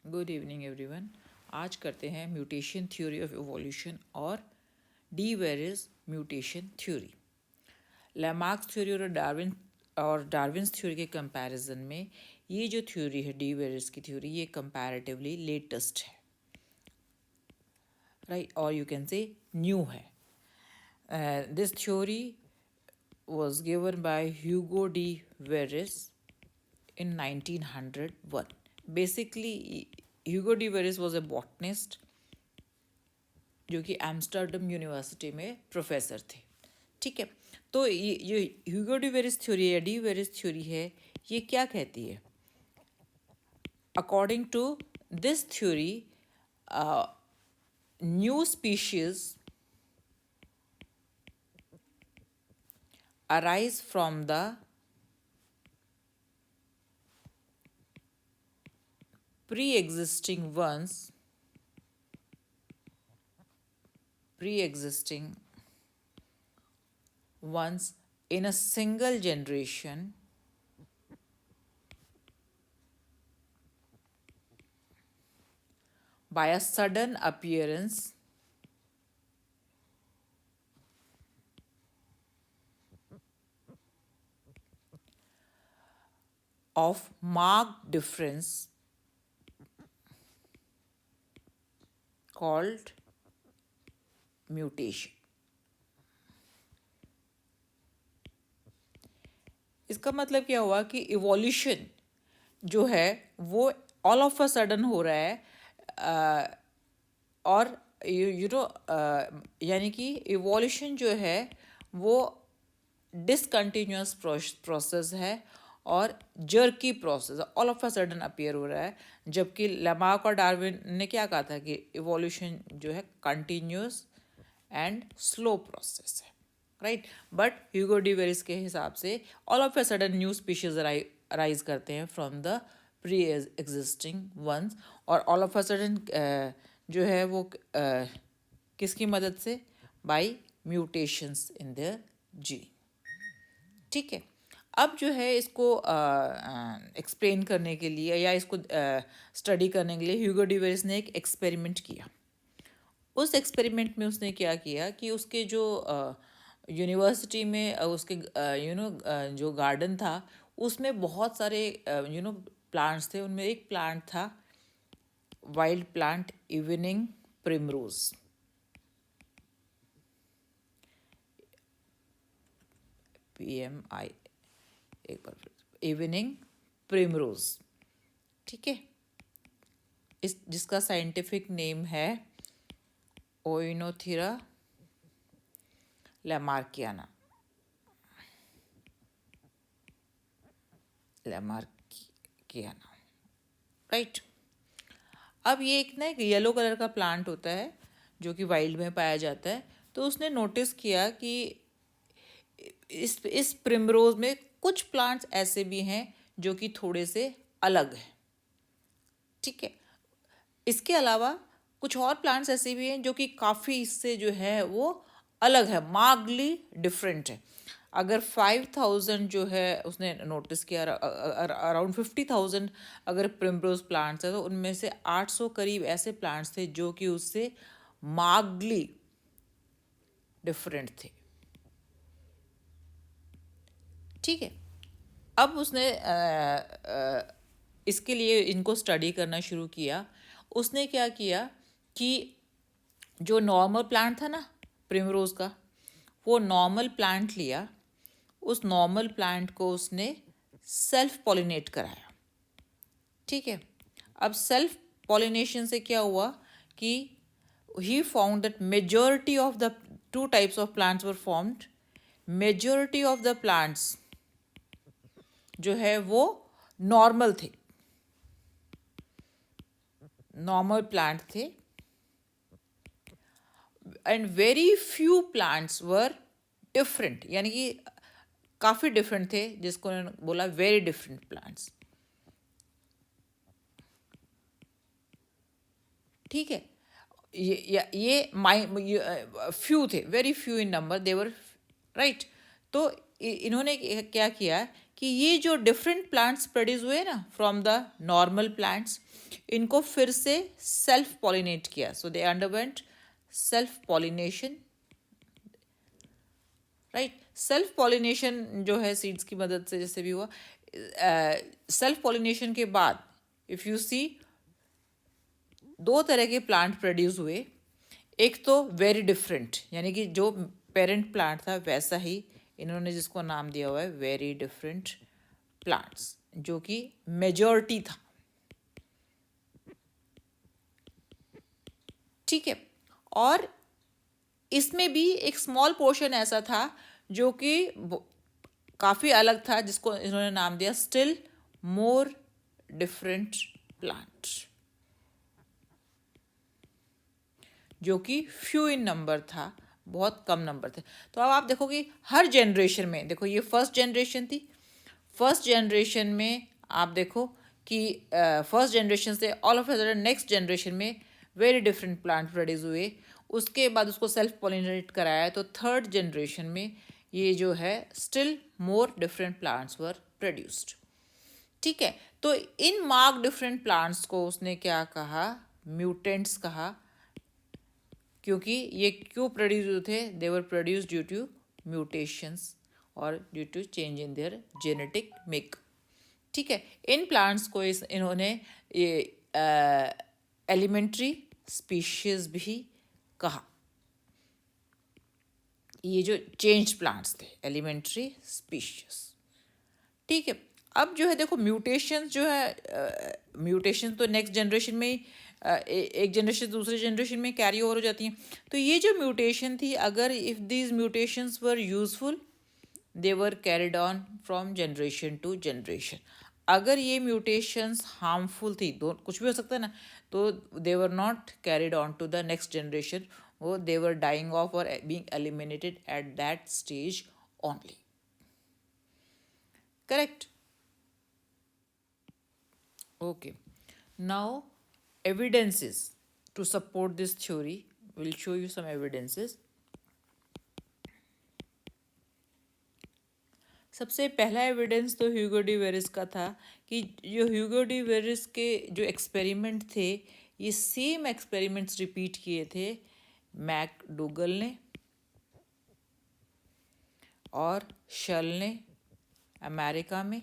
Good evening everyone. आज करते हैं म्यूटेशन थ्योरी ऑफ इवोल्यूशन और de Vries mutation theory. Lamarck's theory और डार्विन्स थ्योरी के कंपैरिजन में ये जो थ्योरी है डी वेरिस की थ्योरी, ये कंपैरेटिवली लेटेस्ट है, राइट, और यू कैन से न्यू है। This theory was given by Hugo de Veris in 1901. Basically, Hugo de Veris was a botanist जो कि एम्स्टर्डम यूनिवर्सिटी में प्रोफेसर थे। ठीक है, तो ये ह्यूगो डी वेरिस थ्योरी या डी वेरिस थ्योरी है, ये क्या कहती है? According to this theory, new species arise from the pre-existing ones in a single generation by a sudden appearance of marked difference called mutation. इसका मतलब क्या हुआ कि इवोल्यूशन जो है वो ऑल ऑफ अ सडन हो रहा है, और यू नो यानी कि इवोल्यूशन जो है वो डिसकंटिन्यूअस प्रोसेस है और jerky process, all of a sudden appear हो रहा है। जबकि लमार्क और डार्विन ने क्या कहा था कि इवोल्यूशन जो है कंटिन्यूअस एंड स्लो प्रोसेस है, right. But Hugo de Vries के हिसाब से all of a sudden new species arise करते हैं from the pre existing ones, और ऑल ऑफ अ सडन जो है वो किसकी मदद से? By mutations in the gene. ठीक है, अब जो है इसको एक्सप्लेन करने के लिए या इसको स्टडी करने के लिए ह्यूगो डी वेरिस ने एक एक्सपेरिमेंट किया। उस एक्सपेरिमेंट में उसने क्या किया कि उसके जो यूनिवर्सिटी में उसके जो गार्डन था उसमें बहुत सारे प्लांट्स थे। उनमें एक प्लांट था wild plant evening primrose. PMI, एक बार, इवनिंग प्रिमरोज। ठीक है, इस जिसका साइंटिफिक नेम है ओइनोथिरा लैमार्कियाना। राइट। अब ये एक येलो कलर का प्लांट होता है जो कि वाइल्ड में पाया जाता है। तो उसने नोटिस किया कि इस प्रिमरोज में कुछ प्लांट्स ऐसे भी हैं जो कि थोड़े से अलग हैं। ठीक है, इसके अलावा कुछ और प्लांट्स ऐसे भी हैं जो कि काफ़ी इससे जो है वो अलग है, मार्कली डिफरेंट है। अगर 5000 जो है उसने नोटिस किया, अराउंड 50,000 अगर प्रिमरोज प्लांट्स है तो उनमें से 800 करीब ऐसे प्लांट्स थे जो कि उससे मार्कली डिफरेंट थे। ठीक है, अब उसने इसके लिए इनको स्टडी करना शुरू किया। उसने क्या किया कि जो नॉर्मल प्लांट था ना प्रिमरोज का, वो नॉर्मल प्लांट लिया, उस नॉर्मल प्लांट को उसने सेल्फ पॉलिनेट कराया। ठीक है, अब सेल्फ पॉलिनेशन से क्या हुआ कि he found that majority of the two types of plants were formed. Majority of the plants जो है वो नॉर्मल थे, नॉर्मल प्लांट थे, and very few plants were different, यानी कि काफ़ी डिफरेंट थे, जिसको उन्होंने बोला वेरी डिफरेंट प्लांट्स। ठीक है, ये फ्यू थे, वेरी फ्यू इन नंबर, देवर, राइट। तो इन्होंने क्या किया कि ये जो डिफरेंट प्लांट्स प्रोड्यूस हुए ना फ्रॉम द नॉर्मल प्लांट्स, इनको फिर से सेल्फ पॉलिनेट किया. So they underwent self pollination, right. Self pollination जो है सीड्स की मदद से जैसे भी हुआ. सेल्फ पॉलिनेशन के बाद इफ़ यू सी, दो तरह के प्लांट प्रोड्यूस हुए. एक तो वेरी डिफरेंट, यानी कि जो पेरेंट प्लांट था वैसा ही इन्होंने जिसको नाम दिया हुआ है वेरी डिफरेंट प्लांट्स, जो कि मेजॉरिटी था. ठीक है. और इसमें भी एक स्मॉल पोर्शन ऐसा था जो कि काफ़ी अलग था, जिसको इन्होंने नाम दिया स्टिल मोर डिफरेंट प्लांट, जो कि फ्यू इन नंबर था, बहुत कम नंबर थे. तो अब आप देखो कि हर जनरेशन में, देखो ये फर्स्ट जनरेशन थी. फर्स्ट जनरेशन में आप देखो कि फर्स्ट जनरेशन से all of a next generation में वेरी डिफरेंट प्लांट प्रोड्यूस हुए. उसके बाद उसको सेल्फ पॉलिनेट कराया, तो थर्ड जनरेशन में ये जो है स्टिल मोर डिफरेंट प्लांट्स वर प्रोड्यूस्ड. ठीक है. तो इन मार्क डिफरेंट प्लांट्स को उसने क्या कहा, म्यूटेंट्स कहा. क्योंकि ये क्यों प्रोड्यूस हुए थे, they were produce due to mutations और due to change in their genetic make. ठीक है. इन प्लांट्स को इन्होंने ये एलिमेंट्री स्पीशीज भी कहा. ये जो चेंज प्लांट्स थे एलिमेंट्री स्पीशीज. ठीक है. अब जो है देखो म्यूटेशन जो है, म्यूटेशन तो नेक्स्ट जनरेशन में ही एक जनरेशन दूसरे जनरेशन में कैरी ओवर हो जाती हैं. तो ये जो म्यूटेशन थी, अगर if these mutations were useful, they were carried on from generation to generation. अगर ये म्यूटेशंस हार्मफुल थी, दो कुछ भी हो सकता है ना, तो they were not carried on to the next generation, वो दे वर डाइंग ऑफ और being eliminated at that stage only. Correct. Okay. Now, evidences to support this theory. We'll show you some evidences. सबसे पहला evidence तो ह्यूगो de Vries का था कि जो ह्यूगो de Vries के जो एक्सपेरिमेंट थे, ये सेम एक्सपेरिमेंट्स रिपीट किए थे मैकडूगल ने और शल ने अमेरिका में,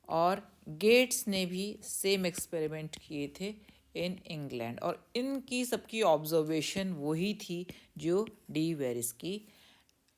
और गेट्स ने भी सेम एक्सपेरिमेंट किए थे इन इंग्लैंड. और इनकी सबकी ऑब्जर्वेशन वही थी जो डी वेरिस की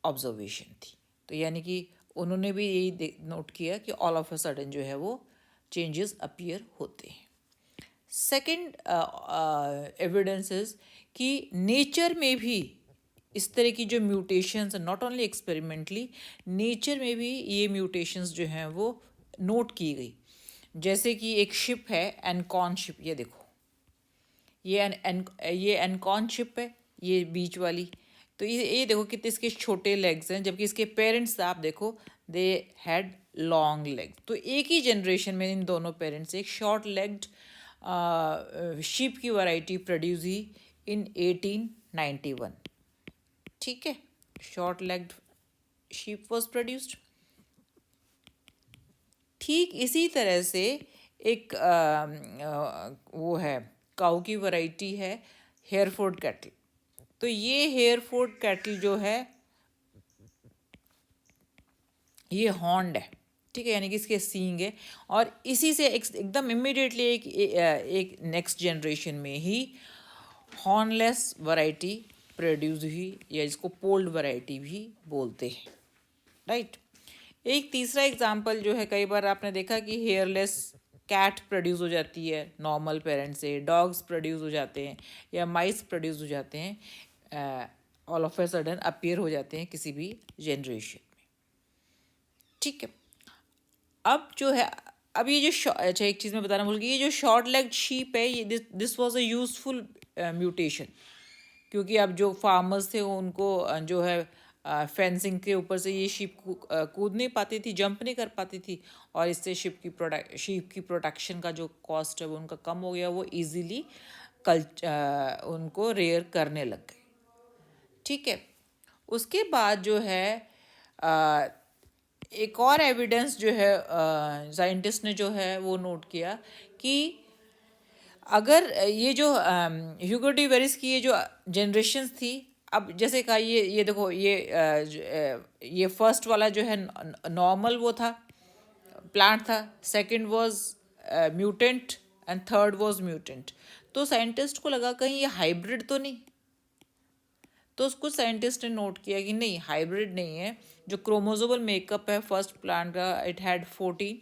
ऑब्जर्वेशन थी. तो यानी कि उन्होंने भी यही नोट किया कि ऑल ऑफ अ सडन जो है वो चेंजेस अपीयर होते हैं. सेकेंड एविडेंसेस कि नेचर में भी इस तरह की जो mutations, not only experimentally, nature में भी ये म्यूटेशंस जो हैं वो नोट की गई. जैसे कि एक शिप है एनकॉन शिप, ये देखो ये एनकॉन शिप है, ये बीच वाली. तो ये देखो कितने इसके छोटे लेग्स हैं, जबकि इसके पेरेंट्स आप देखो दे हैड लॉन्ग लेग्स. तो एक ही जनरेशन में इन दोनों पेरेंट्स एक शॉर्ट लेग्ड शीप की वैरायटी प्रोड्यूस हुई इन 1891. ठीक है. Short legged sheep was produced. ठीक इसी तरह से एक वो है काऊ की वैरायटी है हेयरफोर्ड कैटल. तो ये हेयरफोर्ड कैटल जो है ये हॉर्न्ड है. ठीक है. यानी कि इसके सींग है. और इसी से एकदम इमिडिएटली एक नेक्स्ट जनरेशन में ही हॉर्नलेस वैरायटी प्रोड्यूस हुई, या जिसको पोल्ड वैरायटी भी बोलते हैं. राइट. एक तीसरा एग्जांपल जो है, कई बार आपने देखा कि हेयरलेस कैट प्रोड्यूस हो जाती है नॉर्मल पेरेंट से, डॉग्स प्रोड्यूस हो जाते हैं या माइस प्रोड्यूस हो जाते हैं, all of a sudden appear हो जाते हैं किसी भी जनरेशन में. ठीक है. अब जो है, अब ये जो अच्छा एक चीज़ मैं बताना भूल गई, ये जो शॉर्ट लेग्ड शीप है, ये this was a useful mutation. क्योंकि अब जो फार्मर्स थे उनको जो है फेंसिंग के ऊपर से ये शीप कूद नहीं पाती थी, जंप नहीं कर पाती थी, और इससे शीप की प्रोटेक्शन का जो कॉस्ट है वो उनका कम हो गया. वो इजीली उनको रेयर करने लग गए. ठीक है. उसके बाद जो है अ, एक और एविडेंस जो है साइंटिस्ट ने जो है वो नोट किया कि अगर ये जो ह्यूगो डी वेरिस की ये जो जनरेशन्स थी, अब जैसे कहा ये देखो ये फर्स्ट वाला जो है नॉर्मल वो था, प्लांट था, second was mutant and third was mutant. तो साइंटिस्ट को लगा कहीं ये हाइब्रिड तो नहीं, तो कुछ साइंटिस्ट ने नोट किया कि नहीं, हाइब्रिड नहीं है। जो क्रोमोजोमल मेकअप है फर्स्ट प्लांट का, इट हैड 14।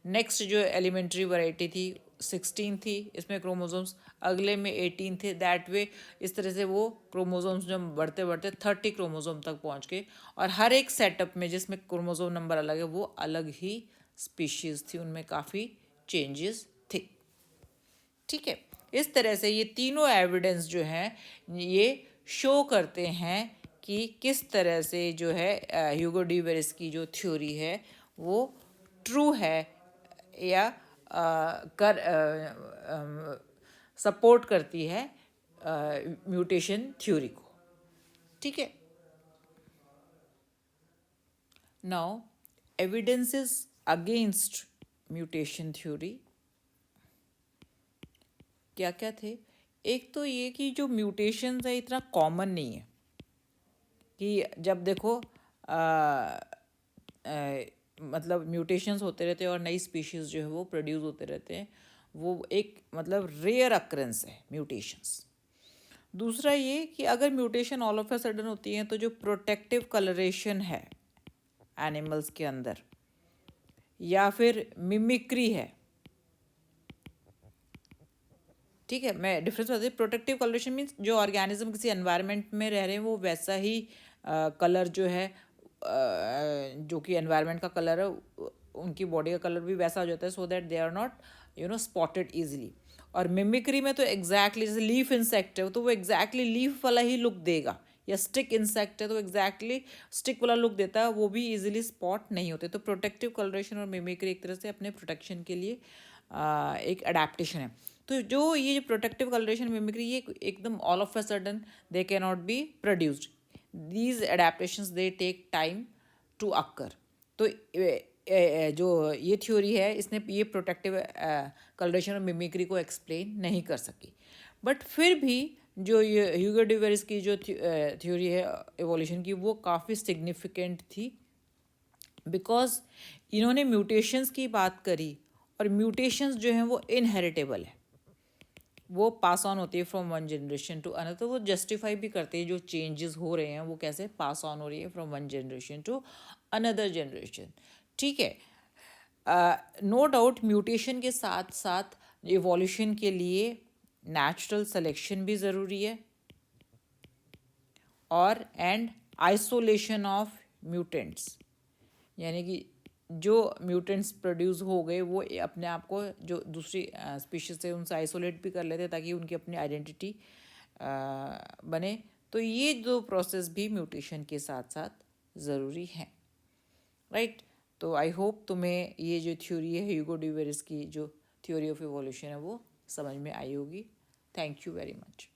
नेक्स्ट जो एलिमेंट्री वैरायटी थी 16 थी, इसमें क्रोमोजोम्स, अगले में 18 थे। दैट वे इस तरह से वो क्रोमोजोम्स जब बढ़ते बढ़ते 30 क्रोमोजोम तक पहुंच गए, और हर एक सेटअप में जिसमें क्रोमोजोम नंबर अलग है वो अलग ही स्पीशीज़ थी, उनमें काफ़ी चेंजेस थे। ठीक है, इस तरह से ये तीनों एविडेंस जो हैं ये शो करते हैं कि किस तरह से जो है ह्यूगो डी वेरिस की जो थ्योरी है वो ट्रू है या कर सपोर्ट करती है म्यूटेशन थ्योरी को। ठीक है, now evidences against mutation theory क्या क्या थे। एक तो ये कि जो म्यूटेशंस है इतना कॉमन नहीं है, कि जब देखो मतलब म्यूटेशंस होते रहते हैं और नई स्पीशीज़ जो है वो प्रोड्यूस होते रहते हैं, वो एक मतलब रेयर अक्रेंस है म्यूटेशंस। दूसरा ये कि अगर mutation all of a sudden होती है तो जो प्रोटेक्टिव कलरेशन है एनिमल्स के अंदर या फिर मिमिक्री है, ठीक है, मैं डिफरेंस बताती हूँ। प्रोटेक्टिव कलरेशन मीन्स जो ऑर्गेनिज्म किसी एनवायरनमेंट में रह रहे हैं वो वैसा ही कलर जो है जो कि एनवायरनमेंट का कलर है उनकी बॉडी का कलर भी वैसा हो जाता है, so that they are not spotted easily. और मिमिक्री में तो एग्जैक्टली जैसे लीफ इंसेक्ट है तो वो एग्जैक्टली लीफ वाला ही लुक देगा, या स्टिक इंसेक्ट है तो एग्जैक्टली स्टिक वाला लुक देता है, वो भी इजीली स्पॉट नहीं होते। तो प्रोटेक्टिव कलरेशन और मिमिक्री एक तरह से अपने प्रोटेक्शन के लिए एक अडेप्टेशन है। तो जो ये प्रोटेक्टिव कलरेशन मिमिक्री ये एकदम all of a sudden they can not be produced, these adaptations they take time to occur. तो जो ये थ्योरी है इसने ये प्रोटेक्टिव कलरेशन और मिमिक्री को एक्सप्लेन नहीं कर सकी। बट फिर भी जो ये ह्यूगो डी वेरिस की जो थ्योरी है एवोल्यूशन की वो काफ़ी सिग्निफिकेंट थी, बिकॉज इन्होंने म्यूटेशंस की बात करी, और म्यूटेशंस जो हैं वो इनहेरिटेबल है, वो पास ऑन होती है from one generation to another. तो वो जस्टिफाई भी करते हैं जो चेंजेस हो रहे हैं वो कैसे पास ऑन हो रही है from one generation to another generation. ठीक है, नो डाउट म्यूटेशन के साथ साथ इवोल्यूशन के लिए नेचुरल सिलेक्शन भी ज़रूरी है, और एंड आइसोलेशन ऑफ म्यूटेंट्स, यानी कि जो म्यूटेंट्स प्रोड्यूस हो गए वो अपने आप को जो दूसरी स्पीशीज से उनसे आइसोलेट भी कर लेते हैं ताकि उनकी अपनी आइडेंटिटी बने। तो ये दो प्रोसेस भी म्यूटेशन के साथ साथ ज़रूरी हैं, राइट। तो आई होप तुम्हें ये जो थ्योरी है ह्यूगो डी वेरिस की जो थ्योरी ऑफ इवोल्यूशन है वो समझ में आई होगी। Thank you very much.